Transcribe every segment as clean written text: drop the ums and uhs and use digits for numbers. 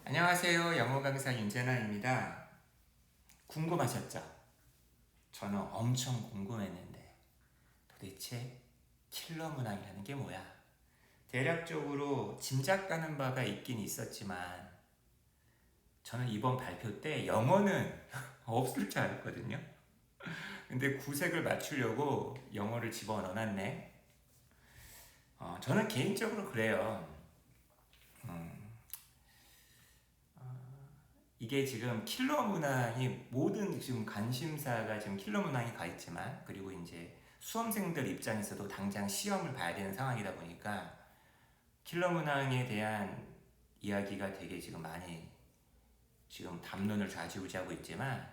안녕하세요. 영어 강사 윤재나입니다. 궁금하셨죠? 저는 엄청 궁금했는데 도대체 킬러 문항이라는 게 뭐야? 대략적으로 짐작 가는 바가 있긴 있었지만 저는 이번 발표 때 영어는 없을 줄 알았거든요. 근데 구색을 맞추려고 영어를 집어넣어놨네. 저는 개인적으로 그래요. 이게 지금 킬러 문항이 모든 지금 관심사가 지금 킬러 문항이 가 있지만, 그리고 이제 수험생들 입장에서도 당장 시험을 봐야 되는 상황이다 보니까 킬러 문항에 대한 이야기가 되게 지금 많이 지금 담론을 좌지우지하고 있지만,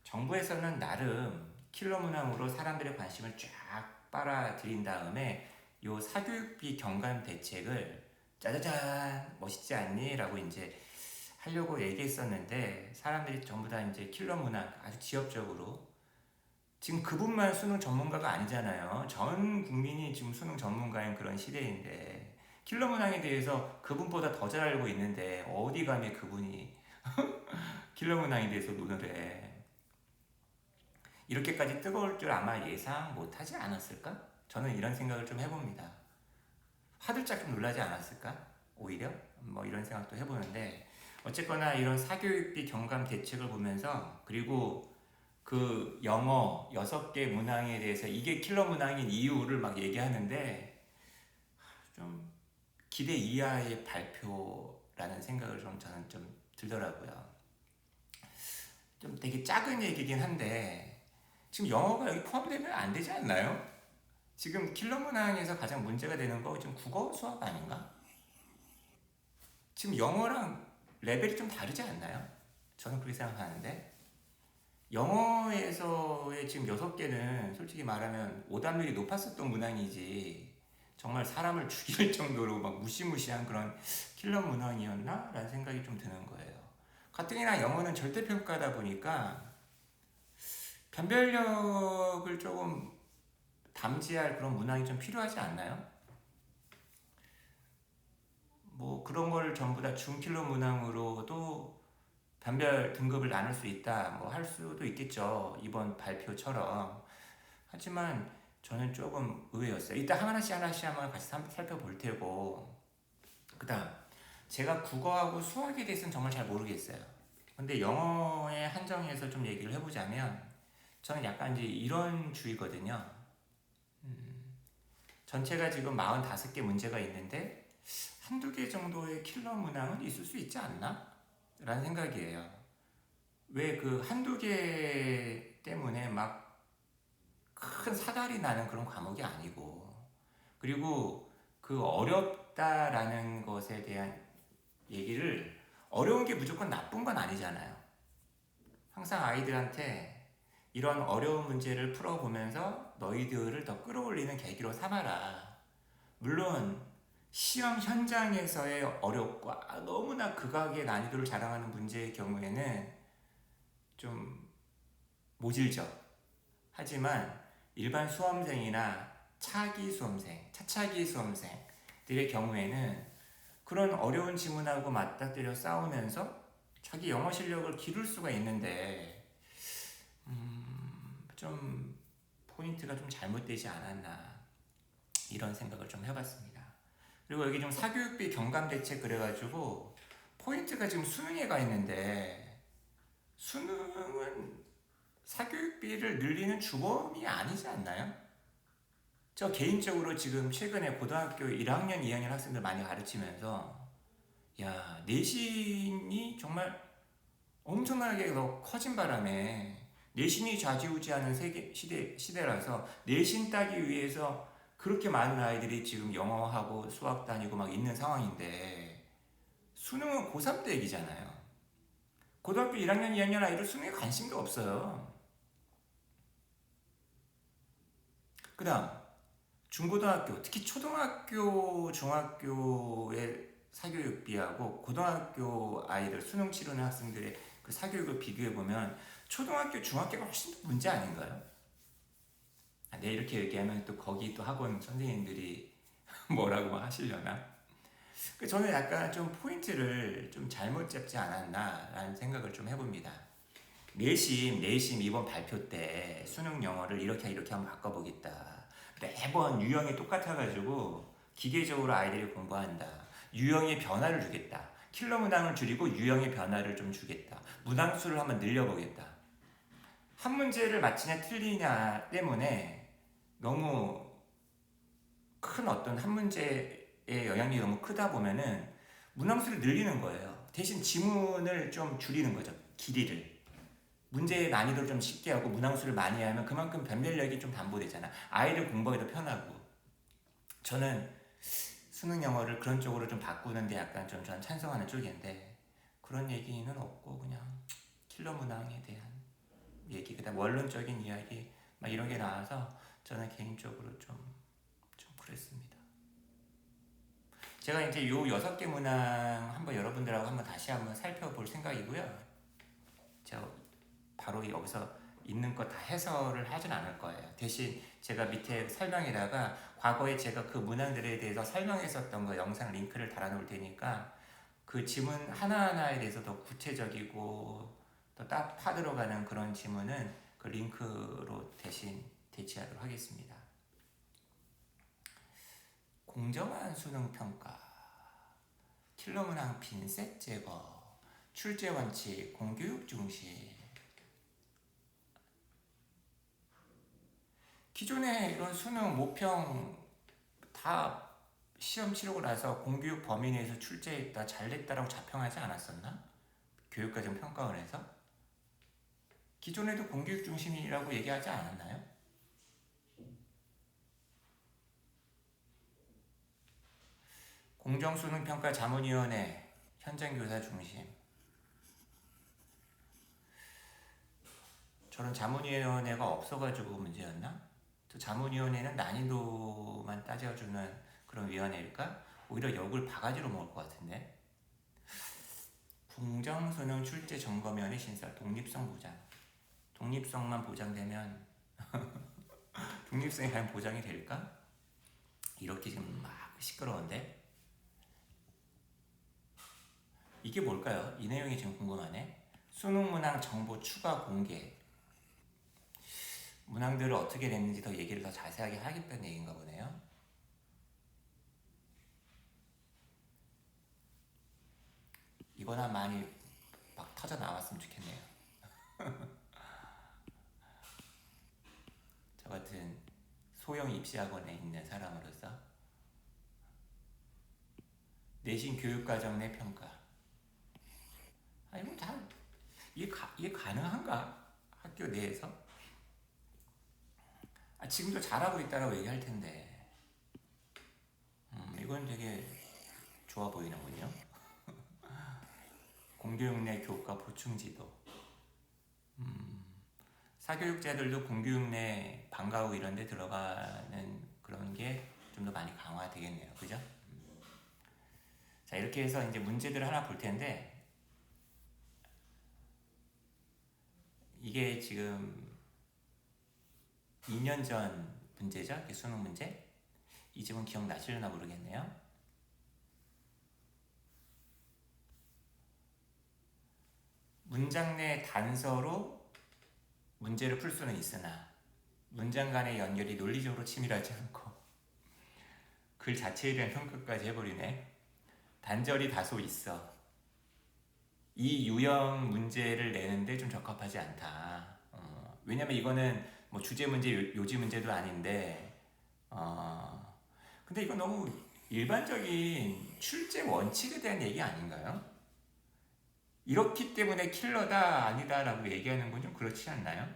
정부에서는 나름 킬러 문항으로 사람들의 관심을 쫙 빨아들인 다음에 요 사교육비 경감 대책을 짜자잔 멋있지 않니? 라고 이제 하려고 얘기했었는데, 사람들이 전부 다 이제 킬러 문항 아주 지엽적으로, 지금 그분만 수능 전문가가 아니잖아요. 전 국민이 지금 수능 전문가인 그런 시대인데 킬러 문항에 대해서 그분보다 더 잘 알고 있는데 어디 감히 그분이 킬러 문항에 대해서 논을 해. 이렇게까지 뜨거울 줄 아마 예상 못하지 않았을까? 저는 이런 생각을 좀 해봅니다. 화들짝 좀 놀라지 않았을까? 오히려? 뭐 이런 생각도 해보는데, 어쨌거나 이런 사교육비 경감 대책을 보면서, 그리고 그 영어 6개 문항에 대해서 이게 킬러 문항인 이유를 막 얘기하는데, 좀 기대 이하의 발표라는 생각을 좀 저는 좀 들더라고요. 좀 되게 작은 얘기긴 한데 지금 영어가 여기 포함되면 안 되지 않나요? 지금 킬러 문항에서 가장 문제가 되는 거 지금 국어 수학 아닌가? 지금 영어랑 레벨이 좀 다르지 않나요? 저는 그렇게 생각하는데, 영어에서의 지금 6개는 솔직히 말하면 오답률이 높았었던 문항이지 정말 사람을 죽일 정도로 막 무시무시한 그런 킬러 문항이었나? 라는 생각이 좀 드는 거예요. 가뜩이나 영어는 절대평가다 보니까 변별력을 조금 담지할 그런 문항이 좀 필요하지 않나요? 뭐 그런 걸 전부 다 중킬러 문항으로도 변별 등급을 나눌 수 있다, 뭐 할 수도 있겠죠. 이번 발표처럼. 하지만 저는 조금 의외였어요. 이따 하나씩 한번 같이 살펴볼 테고, 그 다음 제가 국어하고 수학에 대해서는 정말 잘 모르겠어요. 근데 영어에 한정해서 좀 얘기를 해보자면, 저는 약간 이제 이런 주의거든요. 전체가 지금 45개 문제가 있는데 한두 개 정도의 킬러 문항은 있을 수 있지 않나? 라는 생각이에요. 왜 그 한두 개 때문에 막 큰 사달이 나는 그런 과목이 아니고, 그리고 그 어렵다라는 것에 대한 얘기를, 어려운 게 무조건 나쁜 건 아니잖아요. 항상 아이들한테 이런 어려운 문제를 풀어보면서 너희들을 더 끌어올리는 계기로 삼아라. 물론 시험 현장에서의 어렵고 너무나 극악의 난이도를 자랑하는 문제의 경우에는 좀 모질죠. 하지만 일반 수험생이나 차기 수험생, 차차기 수험생들의 경우에는 그런 어려운 지문하고 맞닥뜨려 싸우면서 자기 영어 실력을 기를 수가 있는데, 좀 포인트가 좀 잘못되지 않았나, 이런 생각을 좀 해봤습니다. 그리고 여기 좀 사교육비 경감 대책 그래가지고 포인트가 지금 수능에 가 있는데, 수능은 사교육비를 늘리는 주범이 아니지 않나요? 저 개인적으로 지금 최근에 고등학교 1학년, 2학년 학생들 많이 가르치면서, 야, 내신이 정말 엄청나게 더 커진 바람에, 내신이 좌지우지하는 시대라서 내신 따기 위해서 그렇게 많은 아이들이 지금 영어하고 수학 다니고 막 있는 상황인데, 수능은 고3 때 얘기잖아요. 고등학교 1학년, 2학년 아이들 수능에 관심도 없어요. 그 다음 중고등학교, 특히 초등학교, 중학교의 사교육비하고 고등학교 아이들 수능 치르는 학생들의 그 사교육을 비교해보면 초등학교, 중학교가 훨씬 더 문제 아닌가요? 네, 이렇게 얘기하면 또 거기 또 학원 선생님들이 뭐라고 하시려나? 저는 약간 좀 포인트를 좀 잘못 잡지 않았나라는 생각을 좀 해봅니다. 내심 이번 발표 때 수능 영어를 이렇게 한번 바꿔보겠다. 매번 유형이 똑같아가지고 기계적으로 아이들이 공부한다. 유형의 변화를 주겠다. 킬러 문항을 줄이고 유형의 변화를 좀 주겠다. 문항 수를 한번 늘려보겠다. 한 문제를 맞히냐 틀리냐 때문에 너무 큰 어떤 한 문제의 영향력이 너무 크다 보면은 문항수를 늘리는 거예요. 대신 지문을 좀 줄이는 거죠. 길이를. 문제의 난이도를 좀 쉽게 하고 문항수를 많이 하면 그만큼 변별력이 좀 담보되잖아. 아이를 공부하기도 편하고. 저는 수능 영어를 그런 쪽으로 좀 바꾸는데 약간 좀 저는 찬성하는 쪽인데 그런 얘기는 없고 그냥 킬러 문항에 대한 얘기, 그다음 원론적인 이야기 막 이런 게 나와서 저는 개인적으로 좀 그랬습니다. 제가 이제 요 6개 문항 한번 여러분들하고 한번 다시 한번 살펴볼 생각이고요. 제가 바로 여기서 있는 거 다 해설을 하진 않을 거예요. 대신 제가 밑에 설명에다가 과거에 제가 그 문항들에 대해서 설명했었던 거 영상 링크를 달아놓을 테니까 그 지문 하나하나에 대해서 더 구체적이고 또 딱 파들어가는 그런 지문은 그 링크로 대신 대체하도록 하겠습니다. 공정한 수능 평가, 킬러 문항 빈셋 제거, 출제 원칙, 공교육 중심. 기존에 이런 수능 모평 다 시험 치르고 나서 공교육 범위 내에서 출제했다, 잘됐다라고 자평하지 않았었나? 교육과정 평가원에서? 기존에도 공교육 중심이라고 얘기하지 않았나요? 공정수능평가 자문위원회, 현장교사 중심. 저는 자문위원회가 없어가지고 문제였나? 저 자문위원회는 난이도만 따져주는 그런 위원회일까? 오히려 역을 바가지로 먹을 것 같은데. 공정수능 출제 점검위원회 신설, 독립성 보장. 독립성만 보장되면 독립성이 과연 보장이 될까? 이렇게 지금 막 시끄러운데. 이게 뭘까요? 이 내용이 지금 궁금하네. 수능 문항 정보 추가 공개. 문항들을 어떻게 냈는지 더 얘기를 더 자세하게 하겠다는 얘기인가 보네요. 이거나 많이 막 터져 나왔으면 좋겠네요. 저 같은 소형 입시학원에 있는 사람으로서 내신 교육과정 내 평가. 이거 다 이게 가능한가? 학교 내에서? 지금도 잘하고 있다라고 얘기할 텐데 이건 되게 좋아 보이는군요. 공교육 내 교과 보충 지도. 사교육자들도 공교육 내 방과 후 이런 데 들어가는 그런 게 좀 더 많이 강화되겠네요. 그죠? 자, 이렇게 해서 이제 문제들을 하나 볼 텐데 이게 지금 2년 전 문제죠? 수능 문제? 이 점은 기억나시려나 모르겠네요. 문장 내 단서로 문제를 풀 수는 있으나 문장 간의 연결이 논리적으로 치밀하지 않고 글 자체에 대한 평가까지 해버리네. 단절이 다소 있어. 이 유형 문제를 내는데 좀 적합하지 않다. 왜냐면 이거는 뭐 주제 문제, 요지 문제도 아닌데 근데 이건 너무 일반적인 출제 원칙에 대한 얘기 아닌가요? 이렇기 때문에 킬러다 아니다라고 얘기하는 건 좀 그렇지 않나요?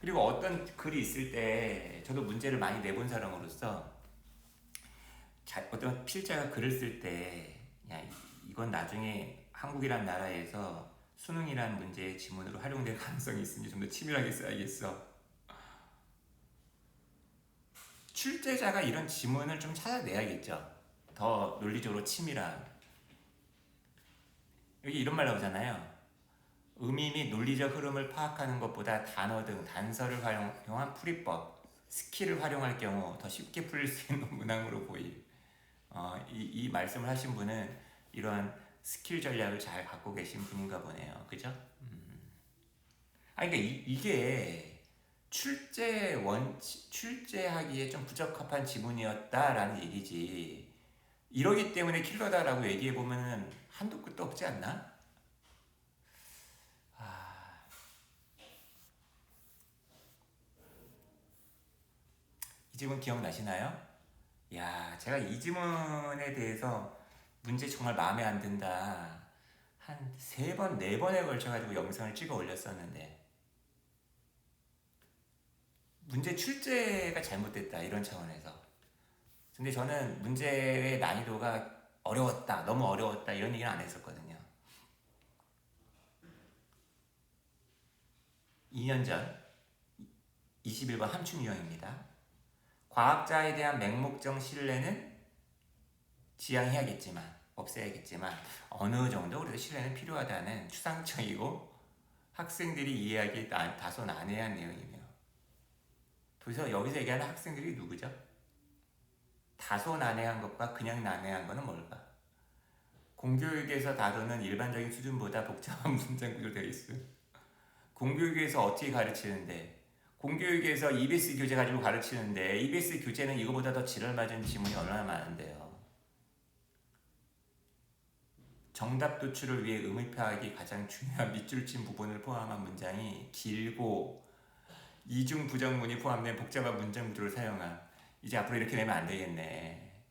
그리고 어떤 글이 있을 때 저도 문제를 많이 내본 사람으로서 어떤 필자가 글을 쓸 때 야, 이건 나중에 한국이란 나라에서 수능이라는 문제의 지문으로 활용될 가능성이 있으니 좀 더 치밀하게 써야겠어. 출제자가 이런 지문을 좀 찾아내야겠죠. 더 논리적으로 치밀한. 여기 이런 말 나오잖아요. 의미 및 논리적 흐름을 파악하는 것보다 단어 등 단서를 활용한 풀이법, 스킬을 활용할 경우 더 쉽게 풀릴 수 있는 문항으로 보일. 이 말씀을 하신 분은 이런 스킬 전략을 잘 갖고 계신 분인가 보네요. 그죠? 그러니까 이게 출제하기에 좀 부적합한 지문이었다라는 얘기지. 이러기 때문에 킬러다라고 얘기해 보면은 한도 끝도 없지 않나? 아, 이 지문 기억나시나요? 야, 제가 이 지문에 대해서 문제 정말 마음에 안 든다. 한 세 번, 네 번에 걸쳐가지고 영상을 찍어 올렸었는데 문제 출제가 잘못됐다 이런 차원에서. 근데 저는 문제의 난이도가 어려웠다, 너무 어려웠다 이런 얘기는 안 했었거든요. 2년 전 21번 함춘 유형입니다. 과학자에 대한 맹목적 신뢰는 지양해야겠지만 없애야겠지만 어느 정도 그래도 신뢰는 필요하다는 추상적이고 학생들이 이해하기 다소 난해한 내용이며, 그래서 여기서 얘기하는 학생들이 누구죠? 다소 난해한 것과 그냥 난해한 것은 뭘까? 공교육에서 다루는 일반적인 수준보다 복잡한 문장 구조로 되어 있어요. 공교육에서 어떻게 가르치는데, 공교육에서 EBS 교재 가지고 가르치는데 EBS 교재는 이거보다 더 지랄맞은 지문이 얼마나 많은데요. 정답 도출을 위해 의미 파악이 가장 중요한 밑줄 친 부분을 포함한 문장이 길고 이중 부정문이 포함된 복잡한 문장 구조를 사용한. 이제 앞으로 이렇게 되면 안 되겠네.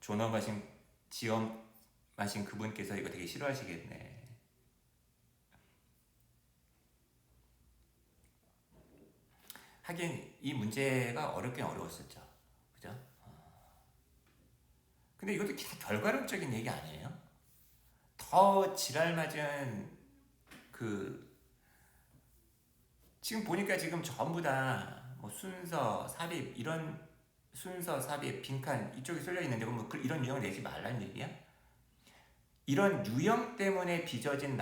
존엄하신 지엄하신 그분께서 이거 되게 싫어하시겠네. 하긴 이 문제가 어렵긴 어려웠었죠. 그죠? 근데 이것도 결과론적인 얘기 아니에요? 더 지랄맞은 그 지금 보니까 지금 전부 다 뭐 순서, 삽입 이런 순서, 삽입, 빈칸 이쪽에 쏠려 있는데 그럼 뭐 이런 유형을 내지 말라는 얘기야? 이런 유형 때문에 빚어진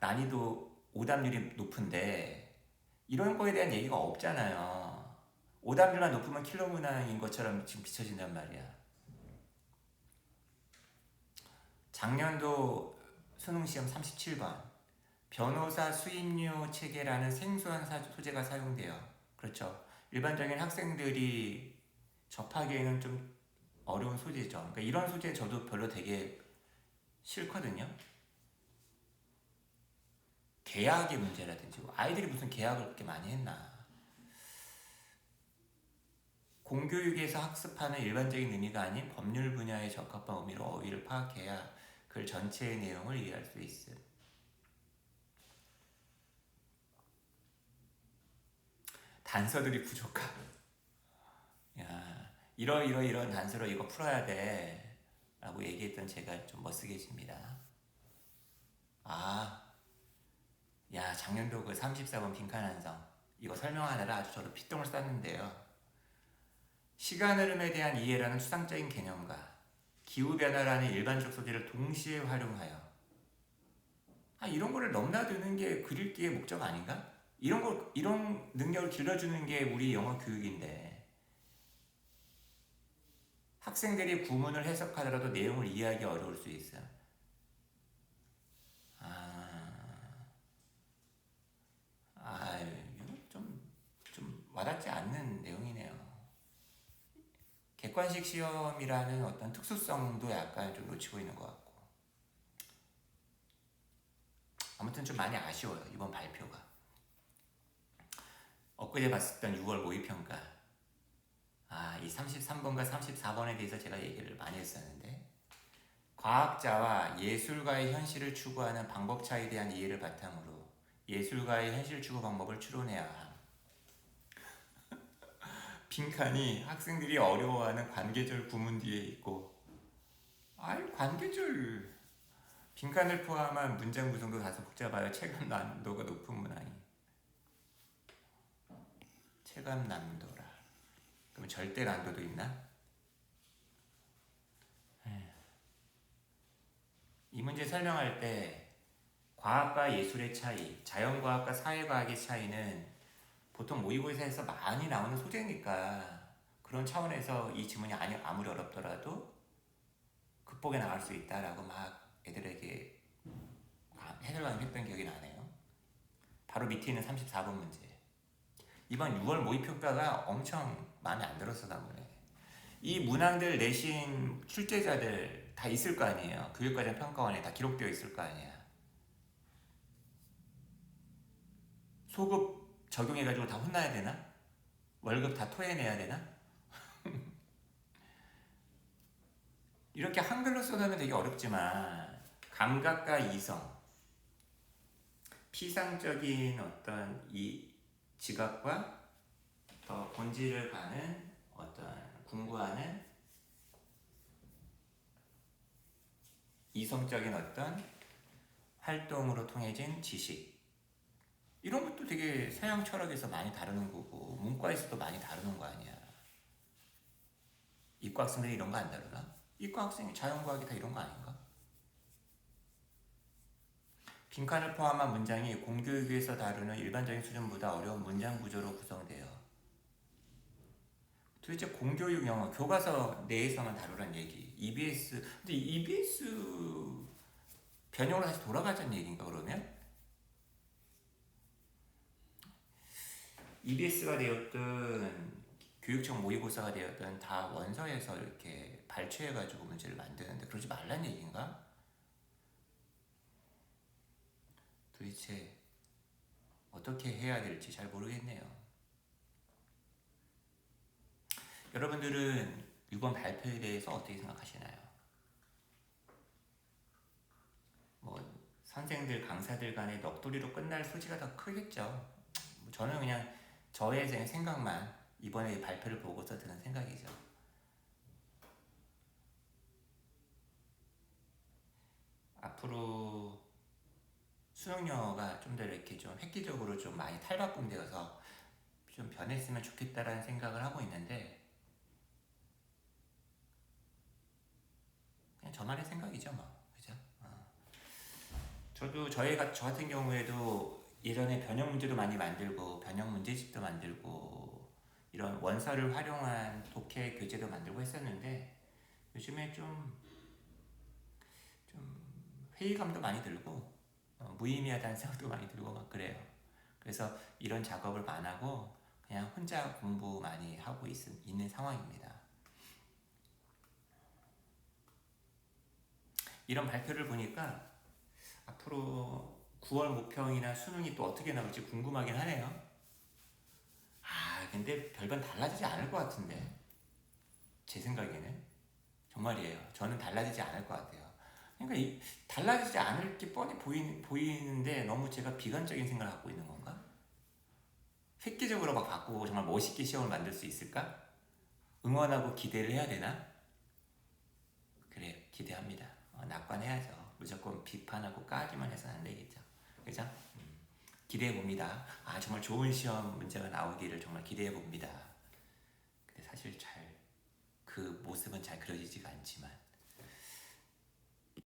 난이도 오답률이 높은데 이런 거에 대한 얘기가 없잖아요. 오답률만 높으면 킬러 문항인 것처럼 지금 비춰진단 말이야. 작년도 수능시험 37번 변호사 수임료 체계라는 생소한 소재가 사용돼요. 그렇죠. 일반적인 학생들이 접하기에는 좀 어려운 소재죠. 그러니까 이런 소재 저도 별로 되게 싫거든요. 계약의 문제라든지 아이들이 무슨 계약을 그렇게 많이 했나. 공교육에서 학습하는 일반적인 의미가 아닌 법률 분야에 적합한 의미로 어휘를 파악해야 글 전체의 내용을 이해할 수 있음. 단서들이 부족함. 야, 이런 단서로 이거 풀어야 돼 라고 얘기했던 제가 좀 멋쓰게집니다. 아, 야, 작년도 그 34번 빈칸 한성 이거 설명하느라 아주 저도 피똥을 쌌는데요. 시간 흐름에 대한 이해라는 추상적인 개념과 기후변화라는 일반적 소재를 동시에 활용하여, 이런 거를 넘나드는 게 글읽기의 목적 아닌가? 이런 능력을 길러주는 게 우리 영어 교육인데, 학생들이 구문을 해석하더라도 내용을 이해하기 어려울 수 있어. 이거 좀 와닿지 않는 내용이네요. 객관식 시험이라는 어떤 특수성도 약간 좀 놓치고 있는 것 같고. 아무튼 좀 많이 아쉬워요, 이번 발표가. 엊그제 봤었던 6월 모의평가. 이 33번과 34번에 대해서 제가 얘기를 많이 했었는데, 과학자와 예술가의 현실을 추구하는 방법 차이에 대한 이해를 바탕으로 예술가의 현실 추구 방법을 추론해야 함. 빈칸이 학생들이 어려워하는 관계절 구문 뒤에 있고, 관계절 빈칸을 포함한 문장 구성도 다소 복잡하여 체감 난도가 높은 문항이. 체감 난도라. 그럼 절대 난도도 있나? 이 문제 설명할 때 과학과 예술의 차이, 자연과학과 사회과학의 차이는 보통 모의고사에서 많이 나오는 소재니까 그런 차원에서 이 지문이 아무리 어렵더라도 극복해 나갈 수 있다라고 막 애들에게 해설강의 했던 기억이 나네요. 바로 밑에 있는 34번 문제. 이번 6월 모의평가가 엄청 마음에 안 들었어 나 보네. 이 문항들 내신 출제자들 다 있을 거 아니에요. 교육과정 평가원에 다 기록되어 있을 거 아니야. 소급 적용해가지고 다 혼나야 되나? 월급 다 토해내야 되나? 이렇게 한글로 써놓으면 되게 어렵지만 감각과 이성, 피상적인 어떤 이 지각과 더 본질을 가는 어떤 궁구하는 이성적인 어떤 활동으로 통해진 지식, 이런 것도 되게 서양 철학에서 많이 다루는 거고 문과에서도 많이 다루는 거 아니야. 이과 학생들이 이런 거 안 다루나? 이과 학생이 자연과학이 다 이런 거 아닌가? 빈칸을 포함한 문장이 공교육에서 다루는 일반적인 수준보다 어려운 문장 구조로 구성돼요. 도대체 공교육 영어, 교과서 내에서만 다루란 얘기. EBS, 근데 EBS 변형으로 다시 돌아가자는 얘기인가 그러면? EBS가 되었든 교육청 모의고사가 되었든 다 원서에서 이렇게 발췌해가지고 문제를 만드는데 그러지 말란 얘기인가? 도대체 어떻게 해야 될지 잘 모르겠네요. 여러분들은 이번 발표에 대해서 어떻게 생각하시나요? 뭐 선생들, 강사들 간의 넋두리로 끝날 소지가 더 크겠죠. 저는 그냥 저의 생각만 이번에 발표를 보고서 드는 생각이죠. 앞으로 수능영어가 좀 더 이렇게 좀 획기적으로 좀 많이 탈바꿈되어서 좀 변했으면 좋겠다라는 생각을 하고 있는데 그냥 저만의 생각이죠 뭐. 그죠? 저도 저 같은 경우에도 예전에 변형 문제도 많이 만들고 변형 문제집도 만들고 이런 원서를 활용한 독해 교재도 만들고 했었는데 요즘에 좀 회의감도 많이 들고 무의미하다는 생각도 많이 들고 막 그래요. 그래서 이런 작업을 안 하고 그냥 혼자 공부 많이 하고 있는 상황입니다. 이런 발표를 보니까 앞으로 9월 모평이나 수능이 또 어떻게 나올지 궁금하긴 하네요. 근데 별반 달라지지 않을 것 같은데 제 생각에는 정말이에요. 저는 달라지지 않을 것 같아요. 그러니까 달라지지 않을 게 뻔히 보이는데 너무 제가 비관적인 생각을 갖고 있는 건가? 획기적으로 막 바꾸고 정말 멋있게 시험을 만들 수 있을까? 응원하고 기대를 해야 되나? 그래, 기대합니다. 낙관해야죠. 무조건 비판하고 까기만 해서는 안 되겠죠. 그죠? 기대해 봅니다. 정말 좋은 시험 문제가 나오기를 정말 기대해 봅니다. 근데 사실 그 모습은 잘 그려지지가 않지만